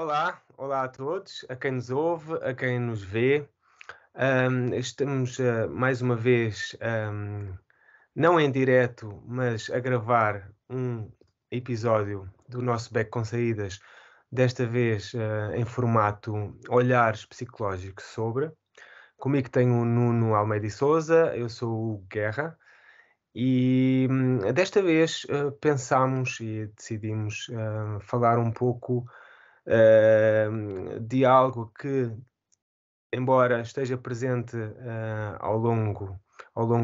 Olá a todos, a quem nos ouve, a quem nos vê. Estamos mais uma vez, não em direto, mas a gravar um episódio do nosso Beco com Saídas, desta vez em formato Olhares Psicológicos sobre. Comigo tenho o Nuno Almeida e Souza, eu sou o Guerra. E desta vez pensámos e decidimos falar um pouco de algo que, embora esteja presente ao longo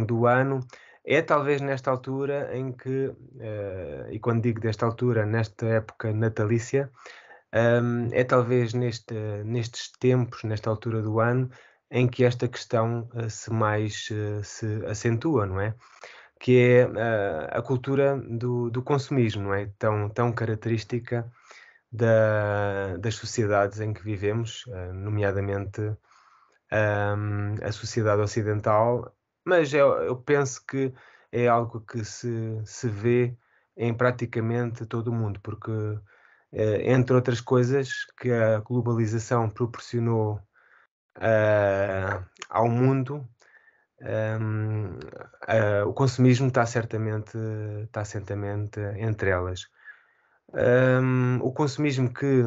do ano, é talvez nesta altura em que, e quando digo desta altura, nesta época natalícia, é talvez nestes tempos, nesta altura do ano, em que esta questão se acentua, não é? Que é a cultura do consumismo, não é? Tão característica das sociedades em que vivemos, nomeadamente a sociedade ocidental, mas eu penso que é algo que se vê em praticamente todo o mundo, porque, entre outras coisas que a globalização proporcionou ao mundo, hum, o consumismo está certamente entre elas. O consumismo que,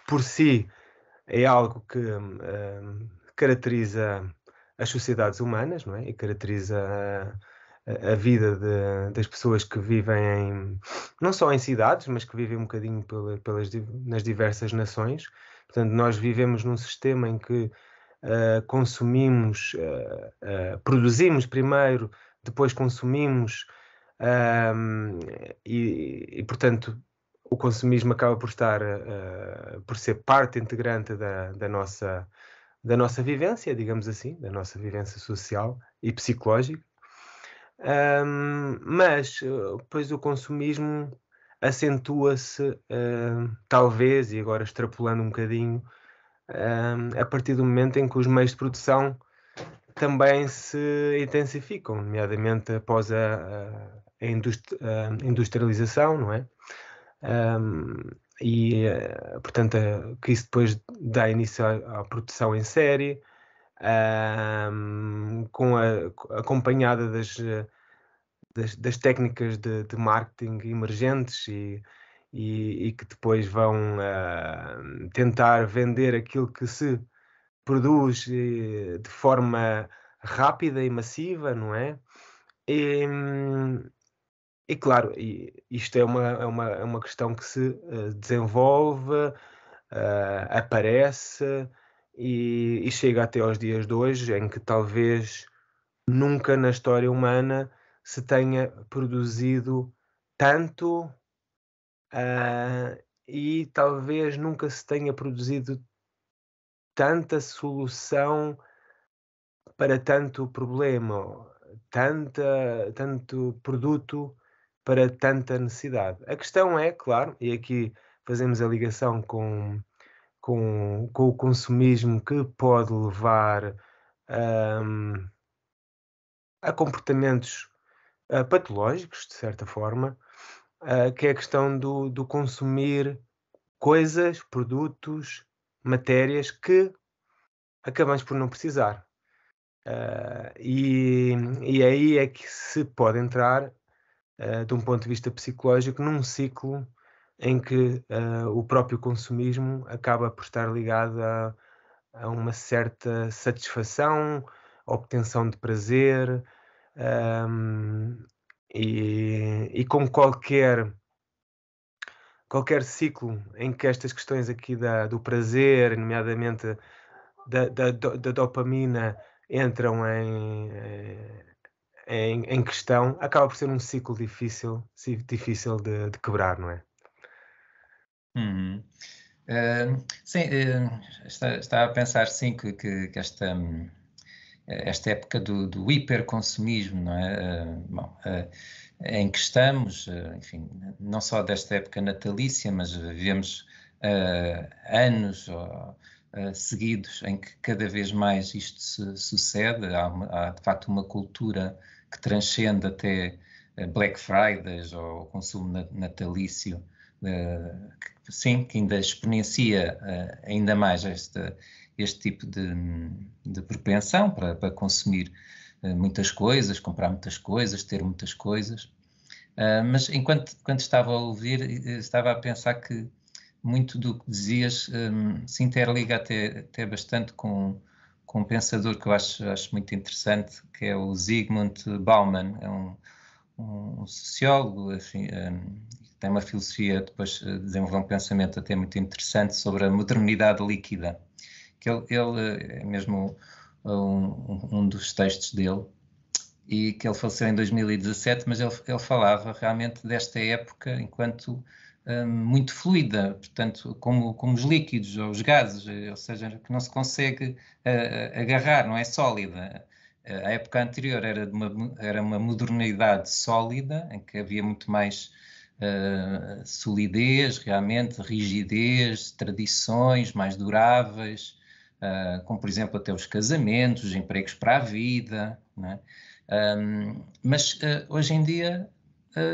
por si, é algo que caracteriza as sociedades humanas, não é? E caracteriza a vida das pessoas que vivem não só em cidades, mas que vivem um bocadinho nas diversas nações. Portanto, nós vivemos num sistema em que produzimos primeiro, depois consumimos, um, portanto, o consumismo acaba por ser parte integrante da nossa vivência, digamos assim, da nossa vivência social e psicológica. Mas depois o consumismo acentua-se, talvez, e agora extrapolando um bocadinho, a partir do momento em que os meios de produção também se intensificam, nomeadamente após a industrialização, não é? Portanto, que isso depois dá início à produção em série, acompanhada das técnicas de marketing emergentes e que depois vão tentar vender aquilo que se produz de forma rápida e massiva, não é? E, e claro, isto é uma questão que se desenvolve, aparece e chega até aos dias de hoje, em que talvez nunca na história humana se tenha produzido tanto, e talvez nunca se tenha produzido tanta solução para tanto problema, tanto produto para tanta necessidade. A questão é, claro, e aqui fazemos a ligação com o consumismo que pode levar, hum, a comportamentos, patológicos, de certa forma, que é a questão do consumir coisas, produtos, matérias que acabamos por não precisar. E aí é que se pode entrar, de um ponto de vista psicológico, num ciclo em que o próprio consumismo acaba por estar ligado a uma certa satisfação, obtenção de prazer, hum, e como qualquer ciclo em que estas questões aqui do prazer, nomeadamente da dopamina, entram em questão, acaba por ser um ciclo difícil de quebrar, não é? Uhum. Sim, está a pensar sim que esta época do hiperconsumismo, não é? Bom, em que estamos, enfim, não só desta época natalícia, mas vivemos anos seguidos em que cada vez mais isto se sucede. Há de facto uma cultura que transcende até Black Fridays ou o consumo natalício sim, que ainda exponencia ainda mais este tipo de propensão para consumir muitas coisas, comprar muitas coisas, ter muitas coisas. Mas enquanto estava a ouvir, estava a pensar que muito do que dizias se interliga até bastante com um pensador que eu acho muito interessante, que é o Zygmunt Bauman. É um sociólogo, assim, tem uma filosofia, depois desenvolveu um pensamento até muito interessante sobre a modernidade líquida, que ele é mesmo um dos textos dele, e que ele faleceu em 2017, mas ele falava realmente desta época enquanto muito fluida, portanto, como os líquidos ou os gases, ou seja, que não se consegue agarrar, não é sólida. A época anterior era uma modernidade sólida, em que havia muito mais solidez, realmente, rigidez, tradições mais duráveis, como, por exemplo, até os casamentos, os empregos para a vida, não é? Mas hoje em dia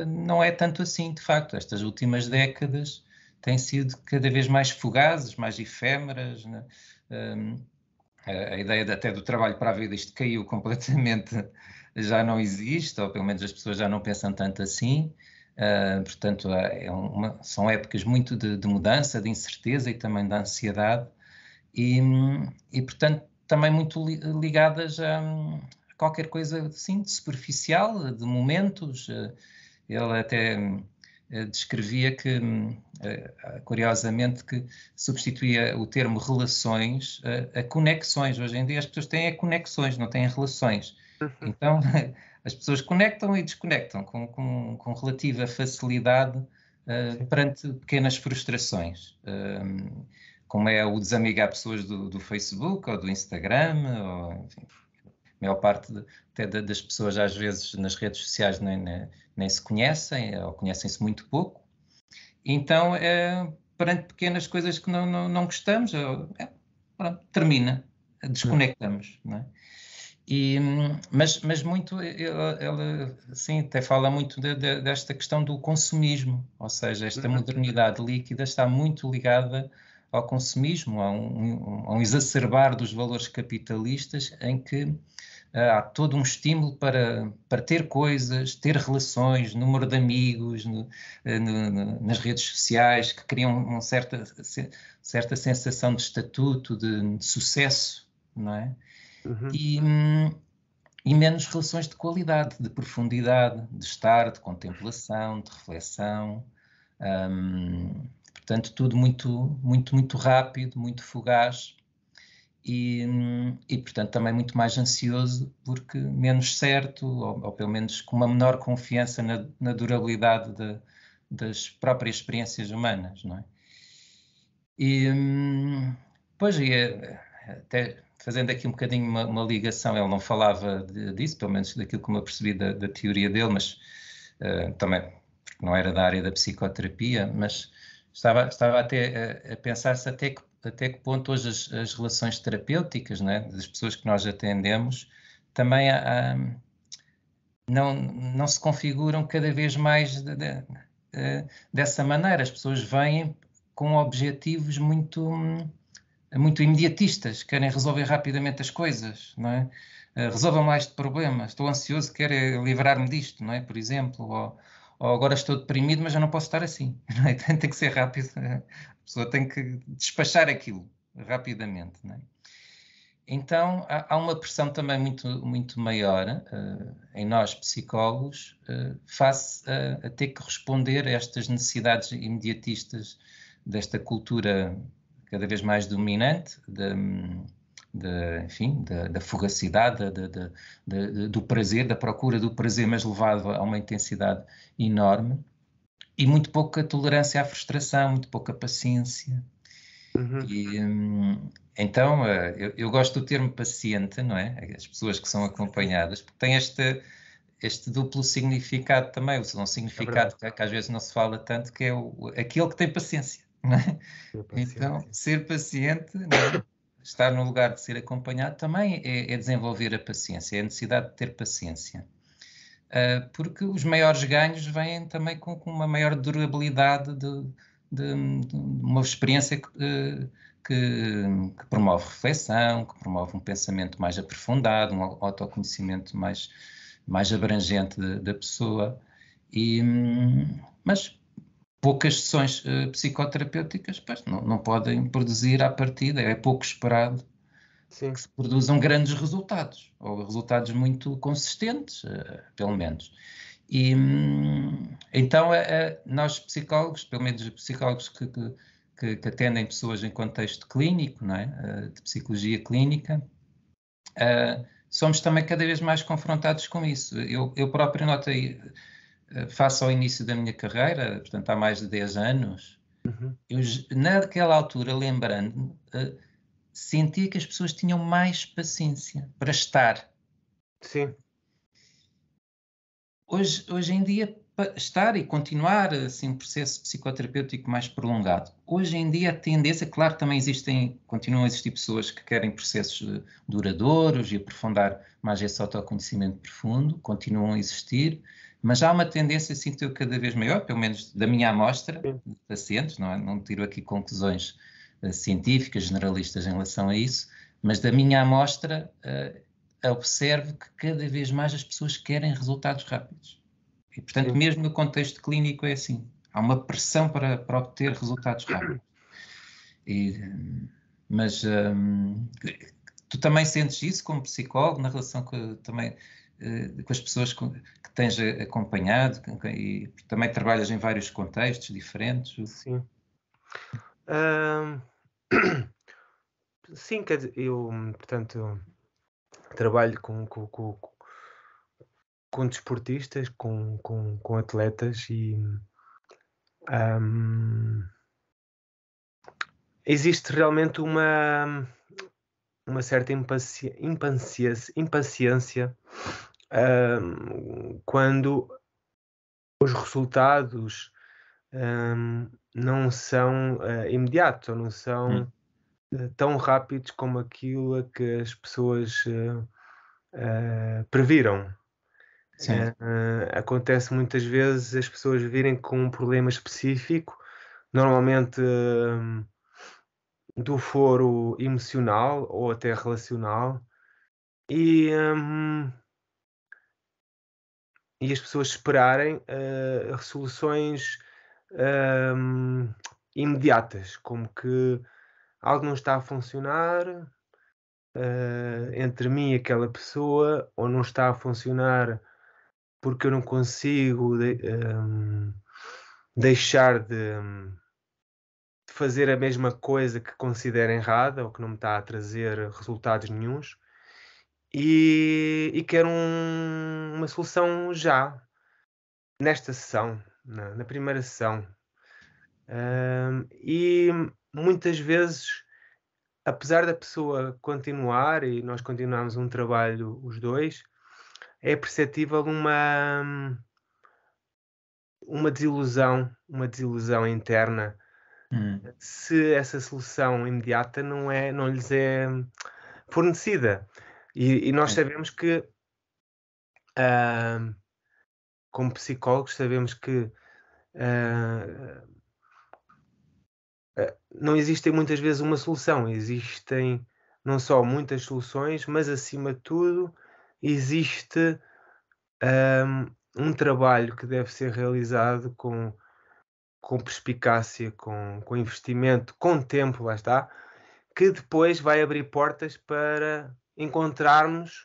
não é tanto assim, de facto. Estas últimas décadas têm sido cada vez mais fugazes, mais efêmeras, né? A ideia até do trabalho para a vida, isto caiu completamente, já não existe, ou pelo menos as pessoas já não pensam tanto assim. Portanto, são épocas muito de mudança, de incerteza e também de ansiedade, e portanto, também muito ligadas a qualquer coisa assim, de superficial, de momentos. Ele até descrevia que, curiosamente, que substituía o termo relações a conexões. Hoje em dia as pessoas têm conexões, não têm relações. Então, as pessoas conectam e desconectam com relativa facilidade perante pequenas frustrações. Como é o desamigar pessoas do Facebook ou do Instagram, ou, enfim, a maior parte das pessoas às vezes nas redes sociais nem se conhecem, ou conhecem-se muito pouco. Então, perante pequenas coisas que não gostamos, pronto, termina, desconectamos, não é? Mas muito, ele sim, até fala muito desta questão do consumismo, ou seja, esta modernidade líquida está muito ligada ao consumismo, a um exacerbar dos valores capitalistas, em que há todo um estímulo para ter coisas, ter relações, número de amigos nas redes sociais, que criam uma certa sensação de estatuto, de sucesso, não é? E menos relações de qualidade, de profundidade, de estar, de contemplação, de reflexão. Portanto, tudo muito rápido, muito fugaz. E, portanto, também muito mais ansioso, porque menos certo, ou pelo menos com uma menor confiança na durabilidade das próprias experiências humanas, não é? E, pois, até fazendo aqui um bocadinho uma ligação, ele não falava disso, pelo menos daquilo que eu percebi da teoria dele, mas também, porque não era da área da psicoterapia, mas estava até a pensar-se até que ponto hoje as relações terapêuticas, né, das pessoas que nós atendemos, também não se configuram cada vez mais dessa maneira. As pessoas vêm com objetivos muito imediatistas, querem resolver rapidamente as coisas, não é? Resolvam mais este problema, estou ansioso, quero livrar-me disto, não é? Por exemplo, ou agora estou deprimido, mas eu não posso estar assim, não é? Tem que ser rápido, a pessoa tem que despachar aquilo rapidamente, não é? Então, há uma pressão também muito maior em nós, psicólogos, face a ter que responder a estas necessidades imediatistas desta cultura cada vez mais dominante, enfim, da fugacidade, do prazer, da procura do prazer, mas levado a uma intensidade enorme, e muito pouca tolerância à frustração, muito pouca paciência. E, então, eu gosto do termo paciente, não é? As pessoas que são acompanhadas, porque tem este duplo significado também, um significado que às vezes não se fala tanto, que é aquele que tem paciência, não é? Então, ser paciente, não é? Estar no lugar de ser acompanhado, também é desenvolver a paciência, é a necessidade de ter paciência. porque os maiores ganhos vêm também com uma maior durabilidade de uma experiência que promove reflexão, que promove um pensamento mais aprofundado, um autoconhecimento mais abrangente da pessoa. Mas poucas sessões psicoterapêuticas não podem produzir à partida, é pouco esperado Sim. que se produzam grandes resultados, ou resultados muito consistentes, pelo menos. E então nós psicólogos, pelo menos psicólogos que atendem pessoas em contexto clínico, não é? De psicologia clínica, somos também cada vez mais confrontados com isso. Eu próprio notei, face ao início da minha carreira, portanto há mais de 10 anos, eu naquela altura, lembrando-me, sentia que as pessoas tinham mais paciência para estar. Sim. Hoje em dia, para estar e continuar assim, um processo psicoterapêutico mais prolongado. Hoje em dia a tendência, claro, também continuam a existir pessoas que querem processos duradouros e aprofundar mais esse autoconhecimento profundo, continuam a existir, mas há uma tendência, sinto eu, cada vez maior, pelo menos da minha amostra de pacientes, não tiro aqui conclusões científicas, generalistas em relação a isso, mas da minha amostra observo que cada vez mais as pessoas querem resultados rápidos. E, portanto, Sim. mesmo no contexto clínico é assim. Há uma pressão para obter resultados rápidos. Mas tu também sentes isso como psicólogo na relação com as pessoas que tens acompanhado e também trabalhas em vários contextos diferentes? Sim. Sim, quer dizer, eu, portanto, trabalho com desportistas, com atletas e existe realmente uma certa impaciência quando os resultados não são imediatos ou não são tão rápidos como aquilo a que as pessoas previram. Acontece muitas vezes as pessoas virem com um problema específico, normalmente do foro emocional ou até relacional, e, e as pessoas esperarem soluções imediatas, como que algo não está a funcionar entre mim e aquela pessoa, ou não está a funcionar porque eu não consigo deixar de fazer a mesma coisa que considero errada ou que não me está a trazer resultados nenhuns e quero uma solução já, nesta sessão, na primeira sessão. E muitas vezes, apesar da pessoa continuar e nós continuarmos um trabalho os dois, é perceptível uma desilusão interna se essa solução imediata não lhes é fornecida. E nós sabemos que, como psicólogos, sabemos que não existem muitas vezes uma solução, existem não só muitas soluções, mas acima de tudo existe um trabalho que deve ser realizado com perspicácia, com investimento, com tempo, lá está, que depois vai abrir portas para encontrarmos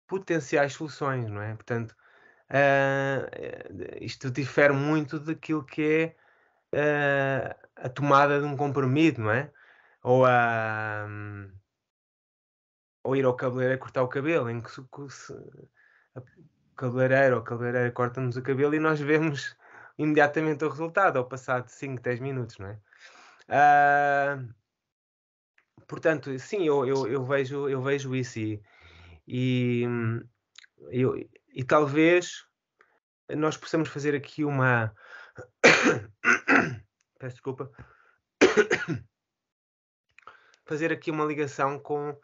potenciais soluções, não é? Portanto, isto difere muito daquilo que é a tomada de um comprimido, não é? Ou, ou ir ao cabeleireiro cortar o cabelo, em que a cabeleireiro ou cabeleireira corta-nos o cabelo e nós vemos imediatamente o resultado, ao passado de 5, 10 minutos, não é? Portanto, sim, eu vejo isso e, eu, e talvez nós possamos fazer aqui uma. Peço desculpa. Fazer aqui uma ligação com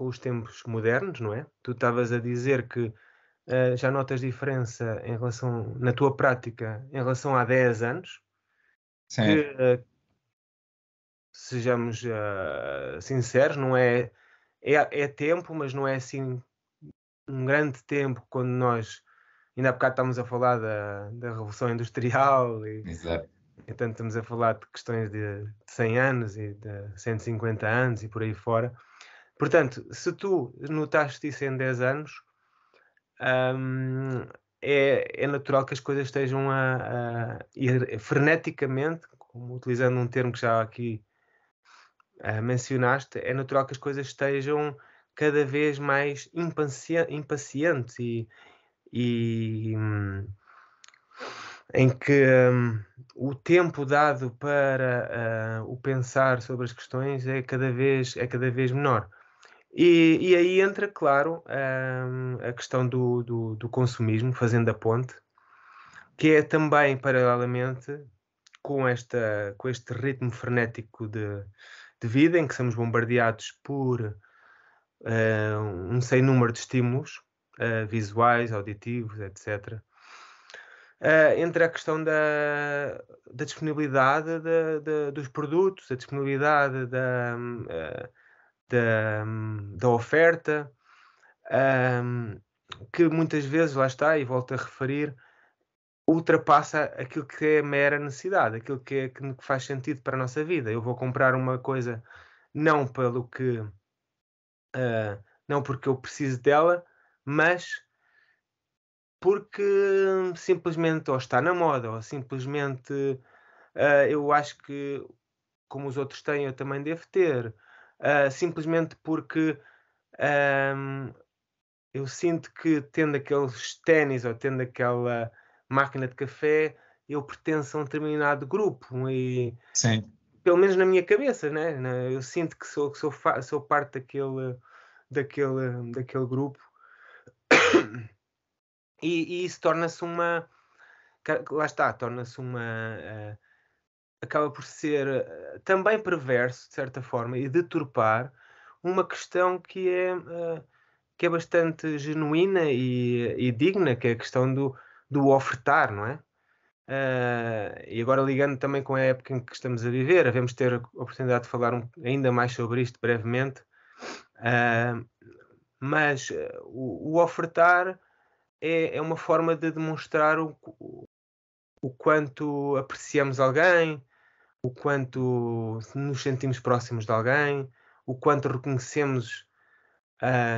os tempos modernos, não é? Tu estavas a dizer que já notas diferença em relação, na tua prática, em relação a 10 anos? Que, Sim, sejamos sinceros, não é, é tempo, mas não é assim um grande tempo quando nós, ainda há bocado estamos a falar da Revolução Industrial e exato. então estamos a falar de questões de 100 anos e de 150 anos e por aí fora. Portanto, se tu notaste isso em 10 anos, é natural que as coisas estejam a ir freneticamente, como utilizando um termo que já aqui mencionaste, é natural que as coisas estejam cada vez mais impacientes e em que o tempo dado para o pensar sobre as questões é cada vez menor. E aí entra, claro, a questão do consumismo, fazendo a ponte, que é também paralelamente com este ritmo frenético de vida, em que somos bombardeados por um sem número de estímulos, visuais, auditivos, etc. Entre a questão da disponibilidade dos produtos, a disponibilidade da oferta, hum, que muitas vezes, lá está, e volto a referir, ultrapassa aquilo que é mera necessidade, aquilo que faz sentido para a nossa vida. Eu vou comprar uma coisa não pelo que, não porque eu preciso dela, mas porque simplesmente ou está na moda, ou simplesmente eu acho que como os outros têm, eu também devo ter. Simplesmente porque hum, eu sinto que tendo aqueles ténis ou tendo aquela máquina de café, eu pertenço a um determinado grupo e Sim, pelo menos na minha cabeça, né? Eu sinto que sou parte daquele grupo e isso torna-se lá está, torna-se acaba por ser também perverso, de certa forma, e deturpar uma questão que é bastante genuína e digna, que é a questão do ofertar, não é? E agora ligando também com a época em que estamos a viver, havemos ter a oportunidade de falar ainda mais sobre isto brevemente, ah, mas o ofertar é uma forma de demonstrar o quanto apreciamos alguém, o quanto nos sentimos próximos de alguém, o quanto reconhecemos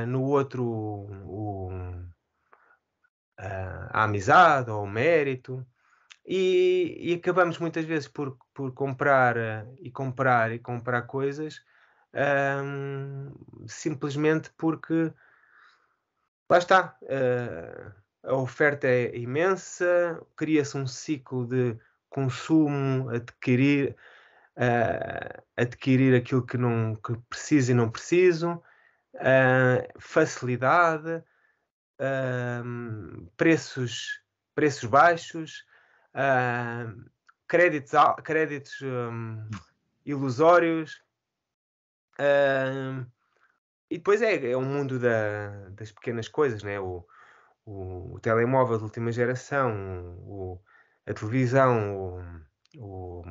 no outro a amizade ou o mérito. E acabamos muitas vezes por comprar e comprar e comprar coisas simplesmente porque lá está, a oferta é imensa, cria-se um ciclo de consumo, adquirir aquilo que preciso e não preciso, facilidade, preços baixos, ah, créditos ilusórios. ah, e depois é um mundo das pequenas coisas, né? O telemóvel de última geração, a televisão, o,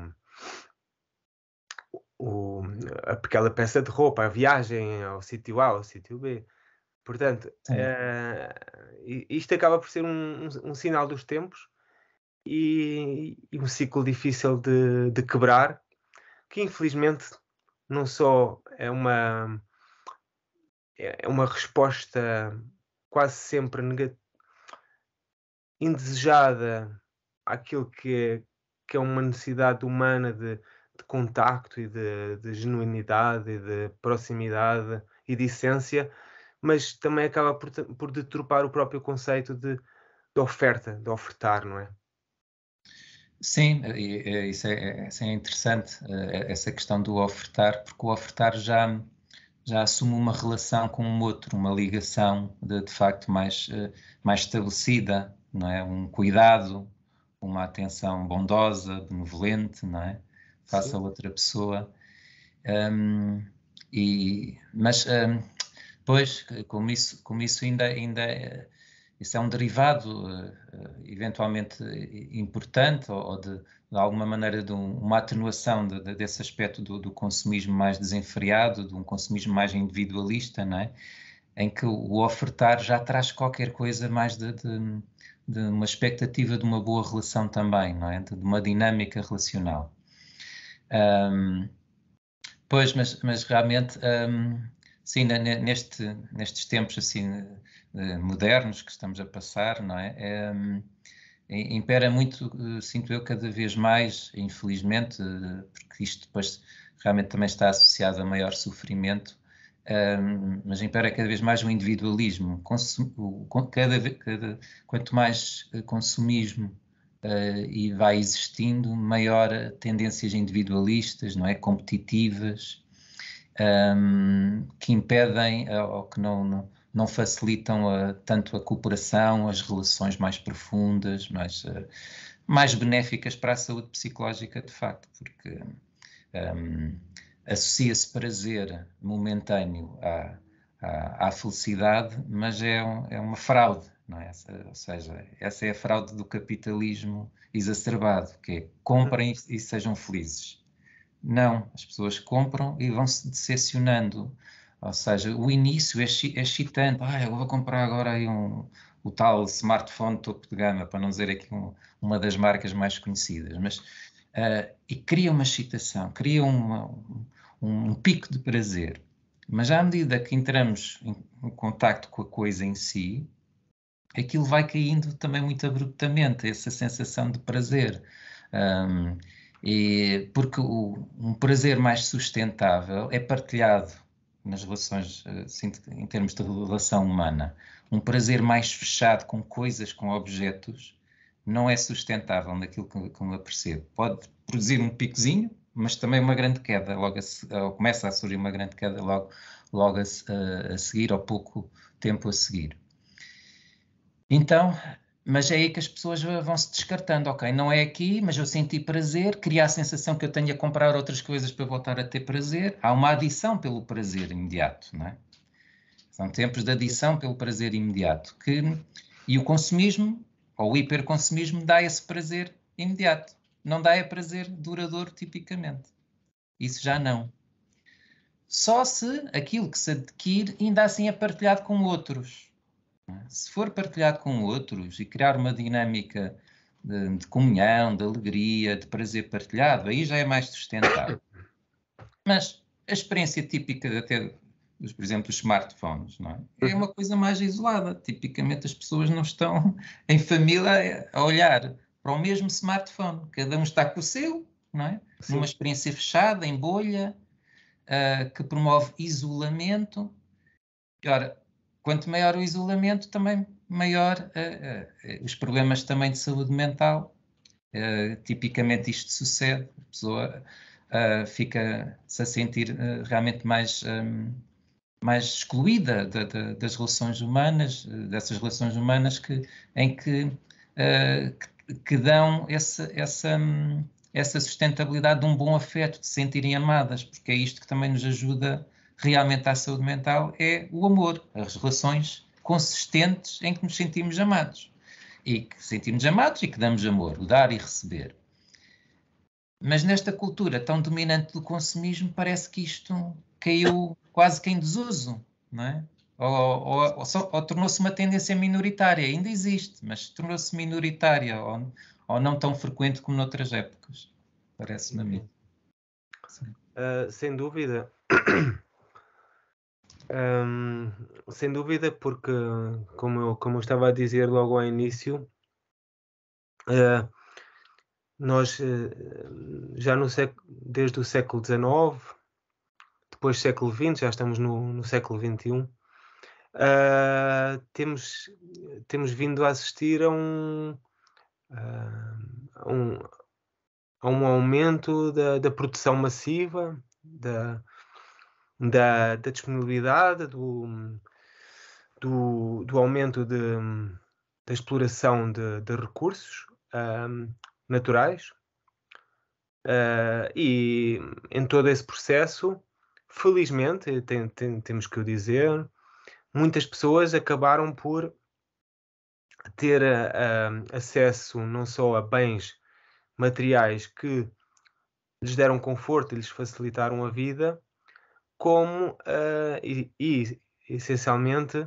o, aquela peça de roupa, a viagem ao sítio A, ao sítio B. Portanto, sim. isto acaba por ser um sinal dos tempos e um ciclo difícil de quebrar, que infelizmente não só é uma resposta quase sempre indesejada àquilo que é uma necessidade humana de contacto e de genuinidade e de proximidade e de essência, mas também acaba por deturpar o próprio conceito de oferta, de ofertar, não é? Sim, isso é interessante, essa questão do ofertar, porque o ofertar já assume uma relação com o outro, uma ligação de facto mais estabelecida, não é? Um cuidado, uma atenção bondosa, benevolente, não é? Face a Sim, outra pessoa. Hum, mas, pois, como isso ainda isso é um derivado eventualmente importante ou de alguma maneira de uma atenuação desse aspecto do consumismo mais desenfreado, de um consumismo mais individualista, não é? Em que o ofertar já traz qualquer coisa mais de uma expectativa de uma boa relação também, não é? De uma dinâmica relacional. Pois, mas realmente, sim, nestes tempos assim modernos que estamos a passar, não é? Impera muito, sinto eu, cada vez mais, infelizmente, porque isto depois realmente também está associado a maior sofrimento, mas impera cada vez mais o individualismo. Quanto mais consumismo e vai existindo, maior tendências individualistas, não é? Competitivas, que impedem ou que não facilitam tanto a cooperação, as relações mais profundas, mais benéficas para a saúde psicológica, de facto, porque associa-se prazer momentâneo à felicidade, mas é uma fraude, não é? Ou seja, essa é a fraude do capitalismo exacerbado, que é comprem e sejam felizes. Não, as pessoas compram e vão se decepcionando. Ou seja, o início é excitante. Eu vou comprar agora aí o tal smartphone topo de gama, para não dizer aqui uma das marcas mais conhecidas. Mas, e cria uma excitação, cria um pico de prazer. Mas à medida que entramos em contacto com a coisa em si, aquilo vai caindo também muito abruptamente, essa sensação de prazer. Porque um prazer mais sustentável é partilhado nas relações, em termos de relação humana. Um prazer mais fechado com coisas, com objetos, não é sustentável naquilo que eu percebo. Pode produzir um picozinho, mas também uma grande queda. Começa a surgir uma grande queda logo a seguir, ou pouco tempo a seguir. Então, mas é aí que as pessoas vão se descartando. Ok, não é aqui, mas eu senti prazer, cria a sensação que eu tenho a comprar outras coisas para voltar a ter prazer. Há uma adição pelo prazer imediato, não é? São tempos de adição pelo prazer imediato. E o consumismo, ou o hiperconsumismo, dá esse prazer imediato. Não dá prazer duradouro, tipicamente. Isso já não. Só se aquilo que se adquire ainda assim é partilhado com outros. Se for partilhado com outros e criar uma dinâmica de comunhão, de alegria, de prazer partilhado, aí já é mais sustentável. Mas a experiência típica até, por exemplo, dos smartphones, não é? É uma coisa mais isolada. Tipicamente as pessoas não estão em família a olhar para o mesmo smartphone. Cada um está com o seu, não é? Sim. Numa experiência fechada, em bolha, que promove isolamento. Ora, quanto maior o isolamento, também maior os problemas também de saúde mental. Tipicamente isto sucede, a pessoa fica-se a sentir realmente mais excluída das relações humanas, dessas relações humanas que dão essa sustentabilidade de um bom afeto, de se sentirem amadas, porque é isto que também nos ajuda realmente à saúde mental, é o amor, as relações consistentes em que nos sentimos amados. E que sentimos amados e que damos amor, o dar e receber. Mas nesta cultura tão dominante do consumismo, parece que isto caiu quase que em desuso, não é? Ou tornou-se uma tendência minoritária. Ainda existe, mas tornou-se minoritária ou não tão frequente como noutras épocas. Parece-me a mim. Sem dúvida. Sem dúvida, porque, como eu estava a dizer logo ao início, nós já desde o século XIX, depois do século XX, já estamos no século XXI, temos vindo a assistir a um aumento da produção massiva, da disponibilidade, do aumento da exploração de recursos naturais, e em todo esse processo, felizmente, temos que o dizer, muitas pessoas acabaram por ter acesso não só a bens materiais que lhes deram conforto e lhes facilitaram a vida, como essencialmente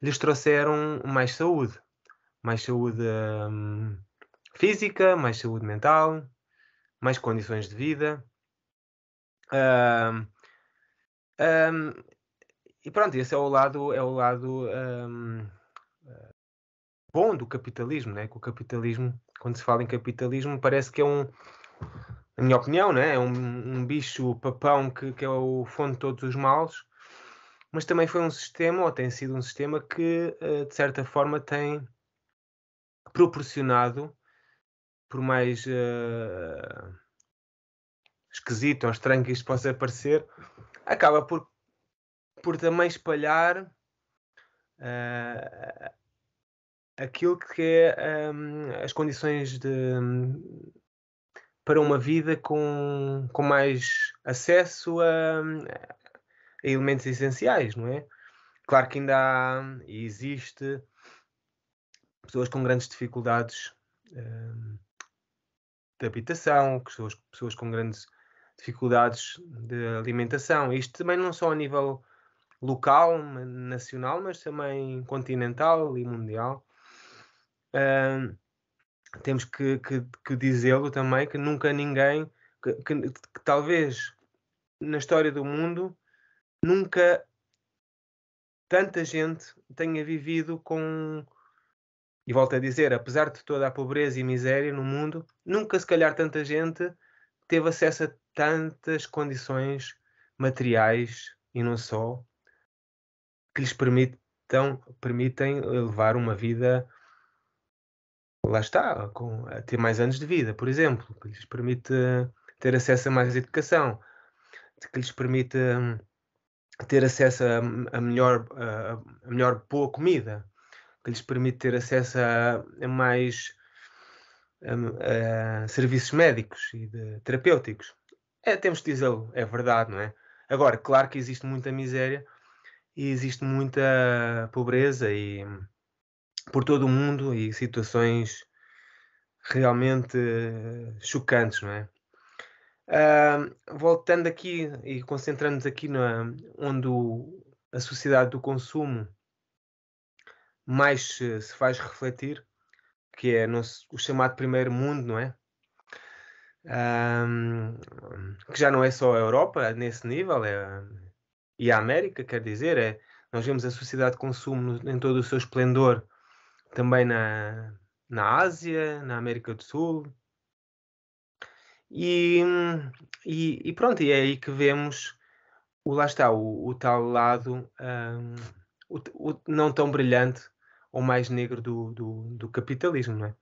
lhes trouxeram mais saúde física, mais saúde mental, mais condições de vida. Hum, hum, e pronto, esse é o lado bom do capitalismo, né? Que o capitalismo, quando se fala em capitalismo, parece que é na minha opinião, né? É um bicho papão que é o fonte de todos os males, mas também foi um sistema, ou tem sido um sistema que, de certa forma, tem proporcionado, por mais esquisito ou estranho que isto possa parecer, acaba por também espalhar uh, aquilo que é as condições para uma vida com mais acesso a elementos essenciais, não é? Claro que ainda há e existe pessoas com grandes dificuldades de habitação, pessoas com grandes dificuldades de alimentação. Isto também não só a nível local, nacional, mas também continental e mundial. Temos que dizê-lo também, que nunca ninguém, que talvez na história do mundo, nunca tanta gente tenha vivido com, e volto a dizer, apesar de toda a pobreza e miséria no mundo, nunca se calhar tanta gente teve acesso a tantas condições materiais e não só, que lhes permitem levar uma vida, lá está, a ter mais anos de vida, por exemplo, que lhes permite ter acesso a mais educação, que lhes permite ter acesso a melhor boa comida, que lhes permite ter acesso a mais serviços médicos e terapêuticos. Temos de dizê-lo, é verdade, não é? Agora, claro que existe muita miséria e existe muita pobreza e por todo o mundo e situações realmente chocantes, não é? Voltando aqui e concentrando-nos aqui onde a sociedade do consumo mais se faz refletir, que é o chamado primeiro mundo, não é? Que já não é só a Europa nesse nível, e a América, quer dizer, nós vemos a sociedade de consumo em todo o seu esplendor também na Ásia, na América do Sul, e, e pronto, e é aí que vemos lá está, o tal lado o não tão brilhante ou mais negro do capitalismo, não é?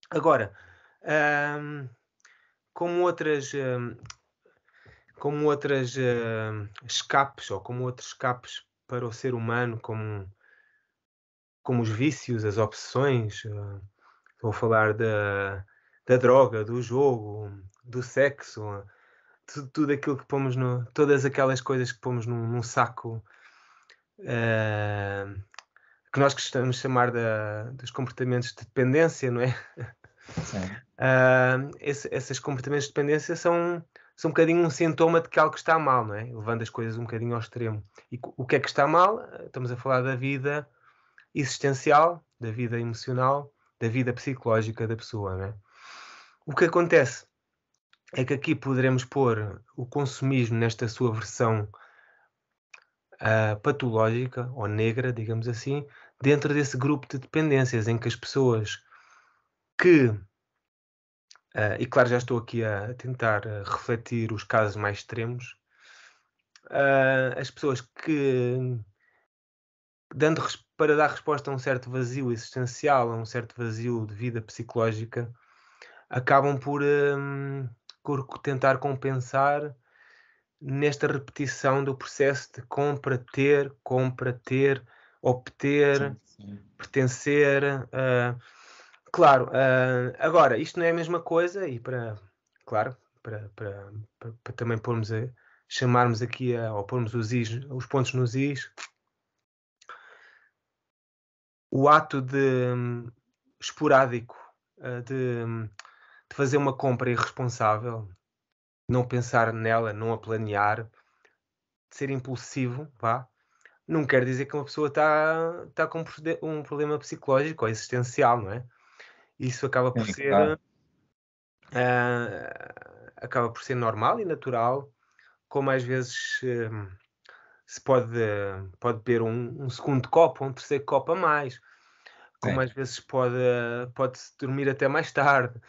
Agora, hum, como outras, escapes ou como outros escapes para o ser humano, como os vícios, as obsessões, estou a falar da droga, do jogo, do sexo, tudo aquilo que pomos todas aquelas coisas que pomos num saco, que nós gostamos de chamar dos comportamentos de dependência, não é? Sim. Esses comportamentos de dependência são um bocadinho um sintoma de que algo está mal, não é? Levando as coisas um bocadinho ao extremo. E o que é que está mal? Estamos a falar da vida existencial, da vida emocional, da vida psicológica da pessoa, não é? O que acontece é que aqui poderemos pôr o consumismo nesta sua versão patológica ou negra, digamos assim, dentro desse grupo de dependências em que as pessoas que e claro, já estou aqui a tentar refletir os casos mais extremos. As pessoas que, para dar resposta a um certo vazio existencial, a um certo vazio de vida psicológica, acabam por tentar compensar nesta repetição do processo de compra, ter, obter, Sim, sim. pertencer. Claro, agora, isto não é a mesma coisa, e claro, para também chamarmos aqui ou pormos os pontos nos is, o ato esporádico de fazer uma compra irresponsável, não pensar nela, não a planear, de ser impulsivo, vá, não quer dizer que uma pessoa está com um problema psicológico ou existencial, não é? Isso Sim, claro. acaba por ser normal e natural, como às vezes se pode beber um segundo copo, um terceiro copo a mais, como Sim, às vezes pode-se dormir até mais tarde,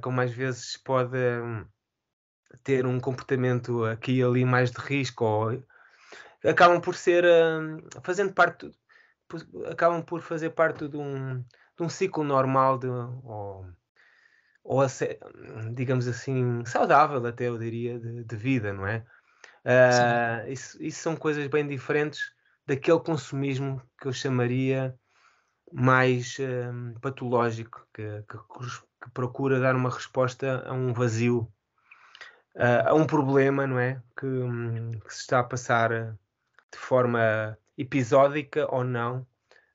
como às vezes pode ter um comportamento aqui e ali mais de risco, ou acabam por ser, fazendo parte, acabam por fazer parte de um ciclo normal ou digamos assim, saudável até eu diria, de vida, não é? sim, Isso são coisas bem diferentes daquele consumismo que eu chamaria mais patológico, que procura dar uma resposta a um vazio, a um problema, não é? Que se está a passar de forma episódica ou não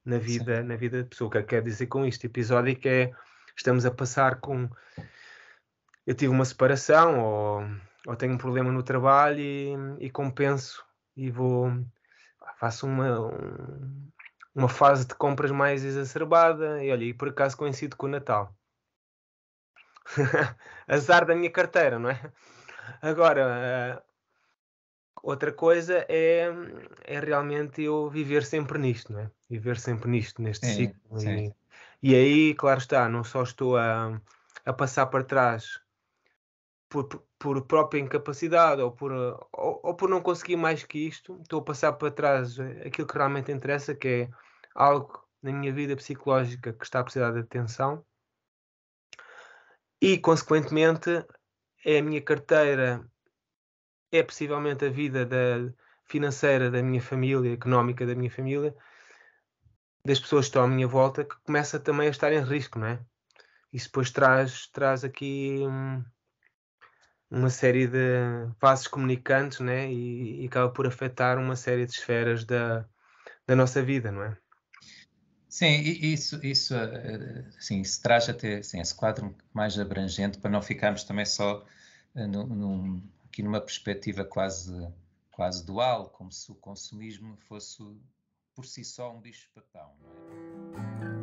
sim. na vida da pessoa. O que é que quer dizer com isto? Episódico é estamos a passar com. Eu tive uma separação ou tenho um problema no trabalho e compenso e faço uma fase de compras mais exacerbada e olha, e por acaso coincide com o Natal. Azar da minha carteira, não é? Agora, outra coisa é realmente eu viver sempre nisto, não é? Viver sempre nisto, neste Sim, ciclo. sim. E aí, claro está, não só estou a passar para trás por própria incapacidade ou por não conseguir mais que isto, estou a passar para trás aquilo que realmente interessa, que é algo na minha vida psicológica que está a precisar de atenção e, consequentemente, é a minha carteira, é possivelmente a vida financeira da minha família, económica da minha família, das pessoas que estão à minha volta, que começa também a estar em risco, não é? Isso depois traz aqui uma série de vasos comunicantes, né? E acaba por afetar uma série de esferas da nossa vida, não é? Sim, isso, sim, isso traz até assim, esse quadro mais abrangente para não ficarmos também só aqui numa perspectiva quase dual, como se o consumismo fosse por si só um bicho-papão, não é?